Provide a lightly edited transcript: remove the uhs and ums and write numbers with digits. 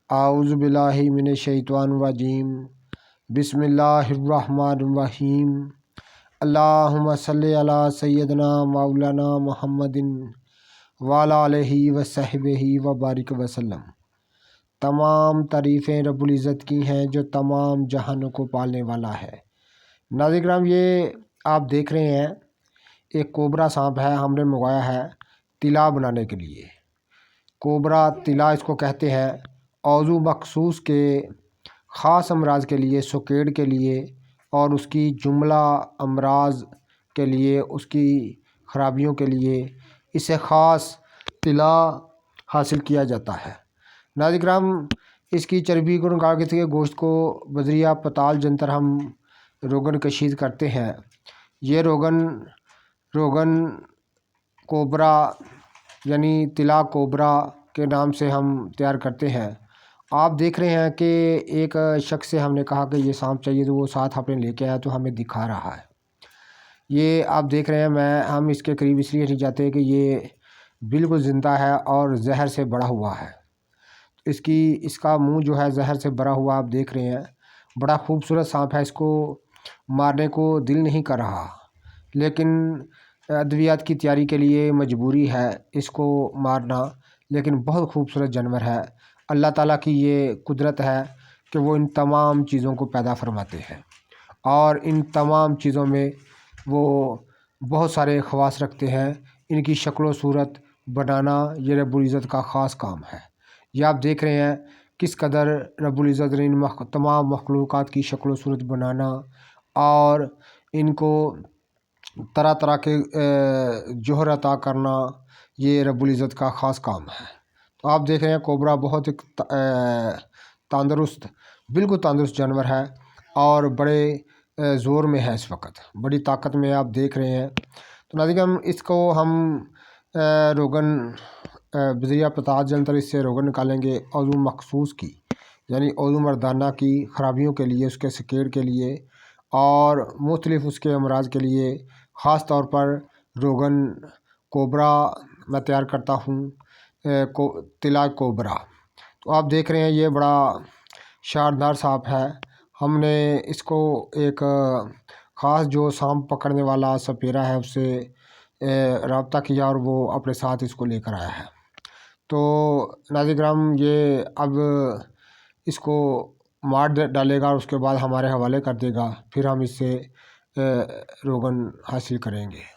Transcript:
اعوذ باللہ من الشیطان الرجیم بسم اللہ الرحمن الرحیم اللہم صلی علی سیدنا مولانا محمد وعلی آلہ وصحبہ وبارک وسلم۔ تمام تعریفیں رب العزت کی ہیں جو تمام جہانوں کو پالنے والا ہے۔ ناظرین کرام، یہ آپ دیکھ رہے ہیں ایک کوبرا سانپ ہے، ہم نے منگوایا ہے طلا بنانے کے لیے۔ کوبرا طلا اس کو کہتے ہیں، عضو مخصوص کے خاص امراض کے لیے، سوکیڈ کے لیے اور اس کی جملہ امراض کے لیے، اس کی خرابیوں کے لیے اسے خاص طلا حاصل کیا جاتا ہے۔ ناظرین کرام، اس کی چربی کو نکال کے گوشت کو بذریعہ پتال جنتر ہم روغن کشید کرتے ہیں۔ یہ روغن کوبرا یعنی طلا کوبرا کے نام سے ہم تیار کرتے ہیں۔ آپ دیکھ رہے ہیں کہ ایک شخص سے ہم نے کہا کہ یہ سانپ چاہیے تو وہ ساتھ اپنے لے کے آیا تو ہمیں دکھا رہا ہے۔ یہ آپ دیکھ رہے ہیں، ہم اس کے قریب اس لیے نہیں جاتے کہ یہ بالکل زندہ ہے اور زہر سے بڑا ہوا ہے۔ اس کا منہ جو ہے زہر سے بھرا ہوا آپ دیکھ رہے ہیں۔ بڑا خوبصورت سانپ ہے، اس کو مارنے کو دل نہیں کر رہا، لیکن ادویات کی تیاری کے لیے مجبوری ہے اس کو مارنا، لیکن بہت خوبصورت جانور ہے۔ اللہ تعالیٰ کی یہ قدرت ہے کہ وہ ان تمام چیزوں کو پیدا فرماتے ہیں اور ان تمام چیزوں میں وہ بہت سارے خواص رکھتے ہیں۔ ان کی شکل و صورت بنانا یہ رب العزت کا خاص کام ہے۔ یہ آپ دیکھ رہے ہیں کس قدر رب العزت نے ان تمام مخلوقات کی شکل و صورت بنانا اور ان کو طرح طرح کے جوہر عطا کرنا یہ رب العزت کا خاص کام ہے۔ تو آپ دیکھ رہے ہیں کوبرا بہت ایک بالکل تندرست جانور ہے اور بڑے زور میں ہے، اس وقت بڑی طاقت میں آپ دیکھ رہے ہیں۔ تو ناظرین، اس کو ہم روغن بذریعہ پتال جنتر اس سے روغن نکالیں گے عضو مخصوص کی، یعنی عضو مردانہ کی خرابیوں کے لیے، اس کے سکیڑ کے لیے اور مختلف اس کے امراض کے لیے خاص طور پر روغن کوبرا میں تیار کرتا ہوں، طلا کوبرا۔ تو آپ دیکھ رہے ہیں یہ بڑا شاندار سانپ ہے۔ ہم نے اس کو ایک خاص جو سانپ پکڑنے والا سپیرا ہے اس سے رابطہ کیا اور وہ اپنے ساتھ اس کو لے کر آیا ہے۔ تو ناظرین کرام، یہ اب اس کو مار ڈالے گا اور اس کے بعد ہمارے حوالے کر دے گا، پھر ہم اس سے روغن حاصل کریں گے۔